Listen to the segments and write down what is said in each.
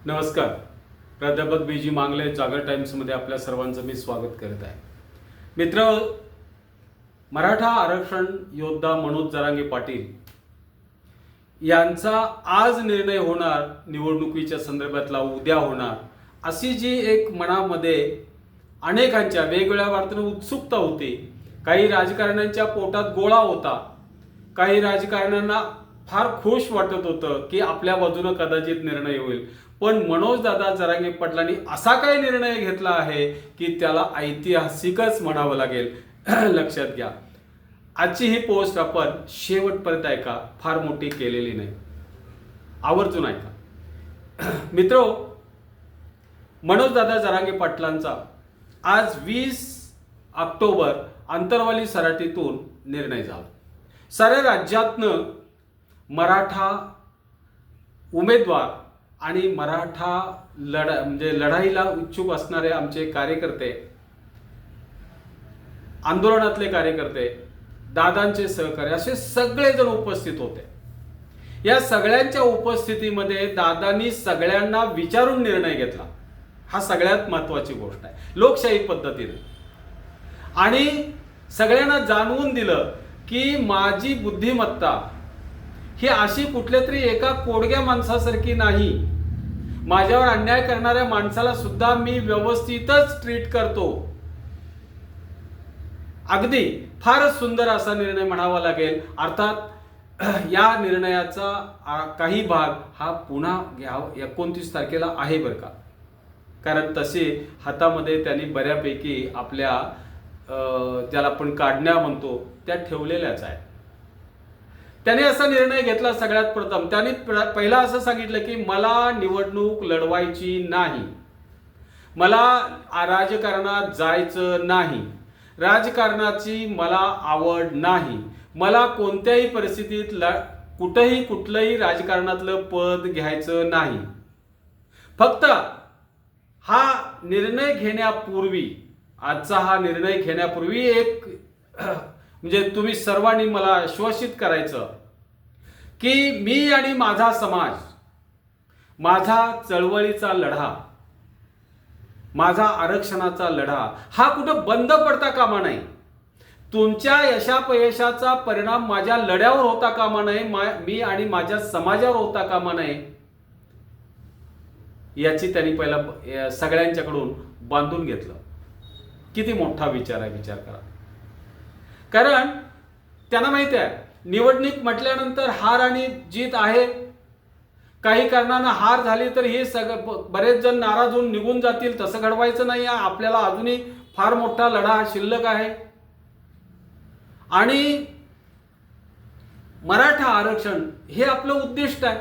नमस्कार. प्राध्यापक बी.जी. मांगले जागर टाइम्समध्ये आपल्या सर्वांचं मी स्वागत करत आहे. मित्र, मराठा आरक्षण योद्धा मनोज जरांगे पाटील यांचा आज निर्णय होणार, निवडणुकीच्या संदर्भातला उद्या होणार, अशी जी एक मनामध्ये अनेकांच्या वेगवेगळ्या वार्तांनी उत्सुकता होती. काही राजकारण्यांच्या पोटात गोळा होता. काही राजकारण्यांना फार खुश वाटत होतं की आपल्या बाजूनं कदाचित निर्णय होईल. पण मनोज दादा जरांगे पाटलांनी असा काही निर्णय घेतला आहे की त्याला ऐतिहासिकच म्हणावं लागेल. लक्षात घ्या, आजची ही पोस्ट आपण शेवटपर्यंत ऐका, फार मोठी केलेली नाही, आवर्जून ऐका. मित्रो, मनोज दादा जरांगे पाटलांचा आज 20 ऑक्टोबर अंतरवाली सराटीतून निर्णय झाला. साऱ्या राज्यातनं मराठा उमेदवार आणि मराठा लढाईला इच्छुक असणारे आमचे कार्यकर्ते, आंदोलनातले कार्यकर्ते, दादांचे सहकारी, असे सगळेजण उपस्थित होते. या सगळ्यांच्या उपस्थितीमध्ये दादांनी सगळ्यांना विचारून निर्णय घेतला. हा सगळ्यात महत्वाची गोष्ट आहे लोकशाही पद्धतीने. आणि सगळ्यांना जाणवून दिलं की माझी बुद्धिमत्ता ही अशी कुठल्या तरी एका कोडग्या माणसासारखी नाही. माझ्यावर अन्याय करणाऱ्या माणसाला सुद्धा मी व्यवस्थितच ट्रीट करतो. अगदी फारच सुंदर असा निर्णय म्हणावा लागेल. अर्थात या निर्णयाचा काही भाग हा पुन्हा 29 तारखेला आहे बरं का. कारण तसे हातामध्ये त्यांनी बऱ्यापैकी आपल्या ज्याला आपण काढण्या म्हणतो त्या ठेवलेल्याच आहेत. त्याने असा निर्णय घेतला. सगळ्यात प्रथम त्यांनी पहिला असं सांगितलं की मला निवडणूक लढवायची नाही, मला राजकारणात जायचं नाही, राजकारणाची मला आवड नाही, मला कोणत्याही परिस्थितीत कुठलंही राजकारणातलं पद घ्यायचं नाही. फक्त हा निर्णय घेण्यापूर्वी, आजचा हा निर्णय घेण्यापूर्वी एक म्हणजे तुम्ही सर्वांनी मला आश्वासित करायचं की मी आणि माझा समाज, माझा चळवळीचा लढा, माझा आरक्षणाचा लढा हा कुठं बंद पडता कामा नये. तुमच्या यशापयशाचा परिणाम माझ्या लढ्यावर होता कामा नये, मी आणि माझ्या समाजावर होता कामा नये. याची त्यांनी पहिला सगळ्यांच्याकडून बांधून घेतलं. किती मोठा विचार आहे, विचार करा. कारण त्यांना माहिती आहे निवडणूक म्हटल्यानंतर हार आणि जीत आहे. काही कारणानं हार झाली तर हे बरेच जण नाराज होऊन निघून जातील. तसं घडवायचं नाही. आपल्याला अजूनही फार मोठा लढा शिल्लक आहे. आणि मराठा आरक्षण हे आपलं उद्दिष्ट आहे.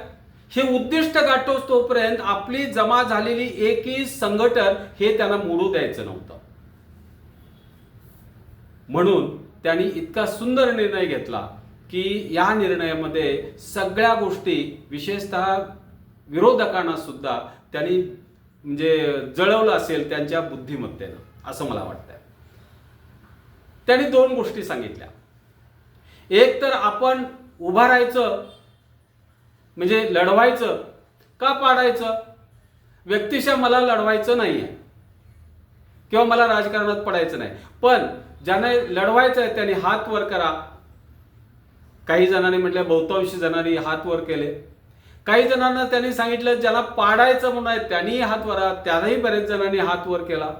हे उद्दिष्ट गाठोस तोपर्यंत आपली जमा झालेली एकही संघटन हे त्यांना मोडू द्यायचं नव्हतं. म्हणून त्यांनी इतका सुंदर निर्णय घेतला की या निर्णयामध्ये सगळ्या गोष्टी, विशेषतः विरोधकांना सुद्धा त्यांनी म्हणजे जळवलं असेल त्यांच्या बुद्धिमत्तेनं, असं मला वाटतंय. त्यांनी 2 गोष्टी सांगितल्या. एक तर आपण उभा राहायचं म्हणजे लढवायचं का पाडायचं. व्यक्तिशः मला लढवायचं नाहीये किंवा मला राजकारणात पडायचं नाही. पण ज्यांना लढवायचं आहे त्यांनी हात वर करा. काही जणांनी म्हटलं, बहुतांशी जणांनी हात वर केले. काही जणांना त्यांनी सांगितलं ज्याला पाडायचं म्हणून आहे त्यांनी हात वर, त्यालाही बरेच जणांनी हात वर केला.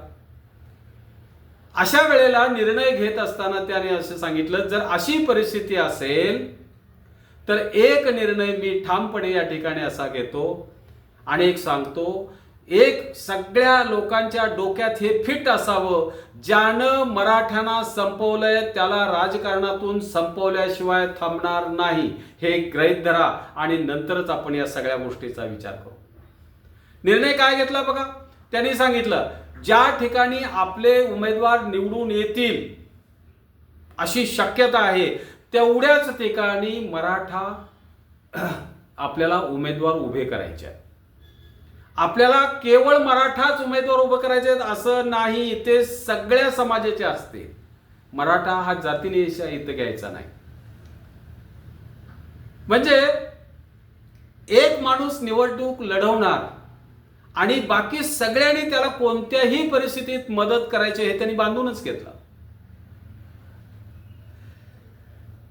अशा वेळेला निर्णय घेत असताना त्याने असं सांगितलं जर अशी परिस्थिती असेल तर एक निर्णय मी ठामपणे या ठिकाणी असा घेतो आणि एक सांगतो, एक सगळ्या लोकांच्या डोक्यात हे फिट असावं, ज्यानं मराठ्यांना संपवलंय त्याला राजकारणातून संपवल्याशिवाय थांबणार नाही. हे गृहीत धरा आणि नंतरच आपण या सगळ्या गोष्टीचा विचार करू. निर्णय काय घेतला बघा. त्यांनी सांगितलं ज्या ठिकाणी आपले उमेदवार निवडून येतील अशी शक्यता आहे तेवढ्याच ठिकाणी मराठा आपल्याला उमेदवार उभे करायचे आहेत. आपल्याला केवळ मराठाच उमेदवार उभे करायचे आहेत असं नाही, ते सगळ्या समाजाचे असते. मराठा हा जातीने इथं घ्यायचा नाही. म्हणजे एक माणूस निवडणूक लढवणार आणि बाकी सगळ्यांनी त्याला कोणत्याही परिस्थितीत मदत करायची हे त्यांनी बांधूनच घेतलं.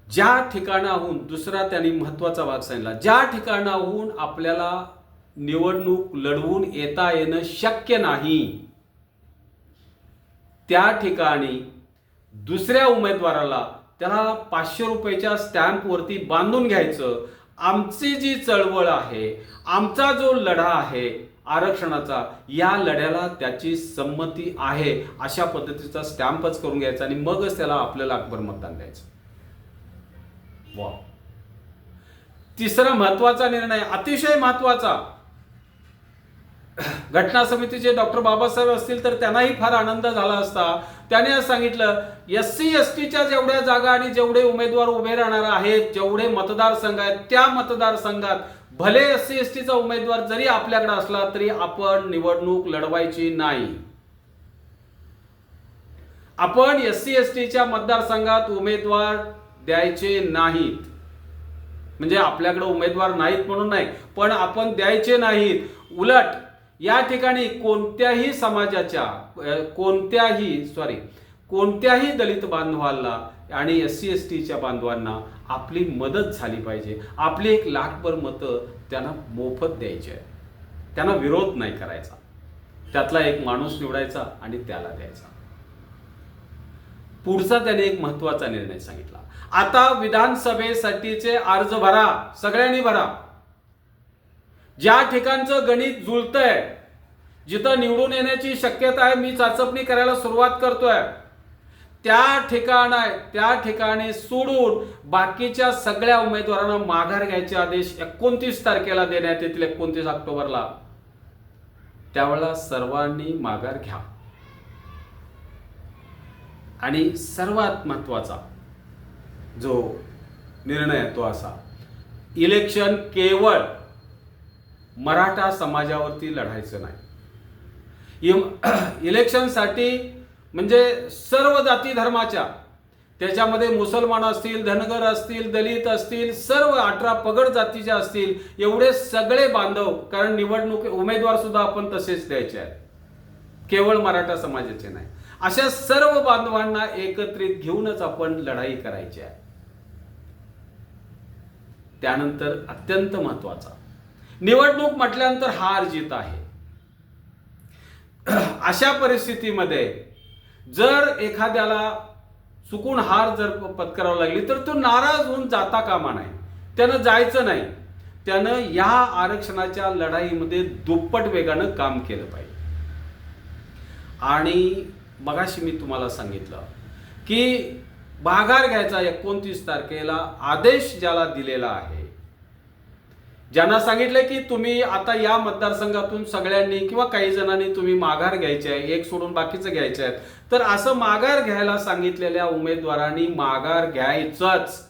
ज्या ठिकाणाहून, दुसरा त्यांनी महत्वाचा भाग सांगितला, ज्या ठिकाणाहून आपल्याला निवडणूक लढवून येता येणं शक्य नाही त्या ठिकाणी दुसऱ्या उमेदवाराला त्याला 500 रुपयाच्या स्टॅम्पवरती बांधून घ्यायचं. आमची जी चळवळ आहे, आमचा जो लढा आहे आरक्षणाचा, या लढ्याला त्याची संमती आहे अशा पद्धतीचा स्टॅम्पच करून घ्यायचा आणि मगच त्याला आपल्याला अकबर मतदान द्यायचं. वा. तिसरा महत्वाचा निर्णय, अतिशय महत्वाचा, घटना समितीचे डॉक्टर बाबासाहेब असतील तर त्यांनाही फार आनंद झाला असता. त्याने आज सांगितलं, SC STच्या जेवढ्या जागा आणि जेवढे उमेदवार उभे राहणार आहेत, जेवढे मतदारसंघ आहेत, त्या मतदारसंघात भले SC STचा उमेदवार जरी आपल्याकडे असला तरी आपण निवडणूक लढवायची नाही. आपण SC STच्या मतदारसंघात उमेदवार द्यायचे नाहीत. म्हणजे आपल्याकडे उमेदवार नाहीत म्हणून नाही, पण आपण द्यायचे नाहीत. उलट या ठिकाणी कोणत्याही समाजाच्या कोणत्याही दलित बांधवांना आणि SC STच्या बांधवांना आपली मदत झाली पाहिजे. आपली 1 लाखभर मतं त्यांना मोफत द्यायची आहे. त्यांना विरोध नाही करायचा. त्यातला एक माणूस निवडायचा आणि त्याला द्यायचा. पुढचा त्याने एक महत्वाचा निर्णय सांगितला, आता विधानसभेसाठीचे अर्ज भरा, सगळ्यांनी भरा. ज्या ठिकाणचं गणित जुळतंय, जिथं निवडून येण्याची शक्यता आहे, मी चाचपणी करायला सुरुवात करतोय, त्या ठिकाणी सोडून बाकीच्या सगळ्या उमेदवारांना माघार घ्यायचे आदेश 29 तारखेला देण्यात येतील, 29 ऑक्टोबरला. त्यावेळेला सर्वांनी माघार घ्या. आणि सर्वात महत्वाचा जो निर्णय आहे तो असा, इलेक्शन केवळ मराठा समाजावरती लढायचं नाही. इलेक्शनसाठी म्हणजे सर्व जाती धर्माच्या, त्याच्यामध्ये मुसलमान असतील, धनगर असतील, दलित असतील, सर्व 18 पगड जातीच्या असतील, एवढे सगळे बांधव, कारण निवडणूक उमेदवार सुद्धा आपण तसेच द्यायचे आहेत, केवळ मराठा समाजाचे नाही. अशा सर्व बांधवांना एकत्रित घेऊनच आपण लढाई करायची आहे. त्यानंतर अत्यंत महत्वाचा, निवडणूक म्हटल्यानंतर हार जीत आहे. अशा परिस्थितीमध्ये जर एखाद्याला चुकून हार जर पत्करावी लागली तर तो नाराज होऊन जाता कामा नाही. त्यानं जायचं नाही. त्यानं या आरक्षणाच्या लढाईमध्ये दुप्पट वेगानं काम केलं पाहिजे. आणि मगाशी मी तुम्हाला सांगितलं की माघार घ्यायचा 29 तारखेला आदेश ज्याला दिलेला आहे, ज्यांना सांगितलं की तुम्ही आता या मतदारसंघातून सगळ्यांनी किंवा काही जणांनी तुम्ही माघार घ्यायचे आहे, एक सोडून बाकीचं घ्यायचे आहेत, तर असं माघार घ्यायला सांगितलेल्या उमेदवारांनी माघार घ्यायचंच.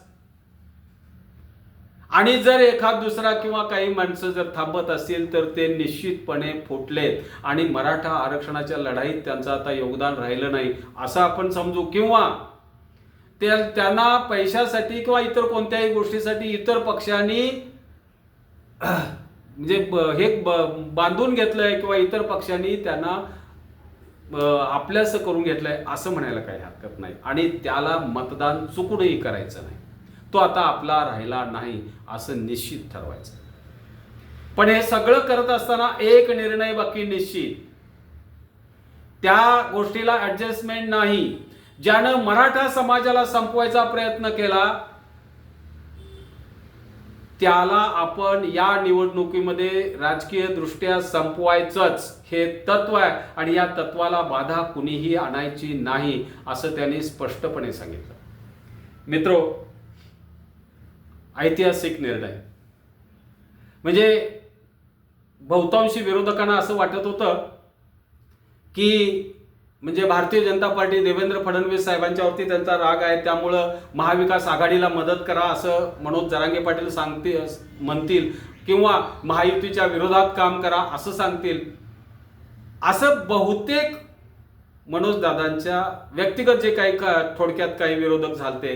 आणि जर एखाद दुसरा किंवा काही माणसं जर थांबत असतील तर ते निश्चितपणे फुटलेत आणि मराठा आरक्षणाच्या लढाईत त्यांचं आता योगदान राहिलं नाही असं आपण समजू. किंवा त्यांना पैशासाठी किंवा इतर कोणत्याही गोष्टीसाठी इतर पक्षांनी म्हणजे हे बांधून घेतलंय किंवा इतर पक्षांनी त्यांना आपल्यास करून घेतलंय असं म्हणायला काही हरकत नाही. आणि त्याला मतदान चुकूनही करायचं नाही. तो आता आपला राहिला नाही असं निश्चित ठरवायचं. पण हे सगळं करत असताना एक निर्णय बाकी निश्चित, त्या गोष्टीला ऍडजस्टमेंट नाही. ज्यानं मराठा समाजाला संपवायचा प्रयत्न केला त्याला आपण या निवडणुकीमध्ये राजकीय दृष्ट्या संपवायचंच, हे तत्व आहे. आणि या तत्वाला बाधा कुणीही आणायची नाही असं त्यांनी स्पष्टपणे सांगितलं. मित्रो, ऐतिहासिक निर्णय. म्हणजे बहुतांशी विरोधकांना असं वाटत होतं की म्हणजे भारतीय जनता पार्टी, देवेंद्र फडणवीस साहेबांच्यावरती त्यांचा राग आहे, त्यामुळं महाविकास आघाडीला मदत करा असं मनोज जरांगे पाटील म्हणतील, किंवा महायुतीच्या विरोधात काम करा असं सांगतील. असं बहुतेक मनोज दादांच्या व्यक्तिगत जे काही थोडक्यात काही विरोधक झालते,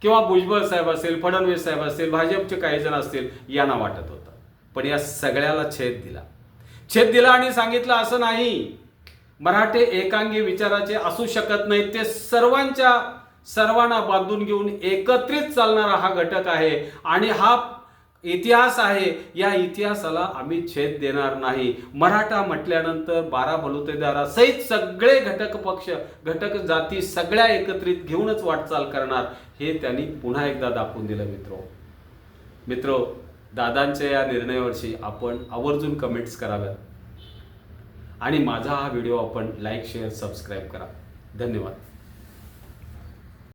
किंवा भुजबळ साहेब असेल, फडणवीस साहेब असतील, भाजपचे काही जण असतील, यांना वाटत होतं. पण या सगळ्याला छेद दिला. छेद दिला आणि सांगितलं असं नाही. मराठे एकांगी विचाराचे असू शकत नाहीत. ते सर्वांना बांधून घेऊन एकत्रित चालणारा हा घटक आहे आणि हा इतिहास आहे. या इतिहासाला आम्ही छेद देणार नाही. मराठा म्हटल्यानंतर 12 बलुतेदारासहित सगळे घटक पक्ष, घटक जाती सगळ्या एकत्रित घेऊनच वाटचाल करणार, हे त्यांनी पुन्हा एकदा दाखवून दिलं. मित्रो, दादांच्या या निर्णयावरची आपण आवर्जून कमेंट्स कराव्यात आणि माझा हा व्हिडिओ आपण लाईक, शेअर, सबस्क्राईब करा. धन्यवाद.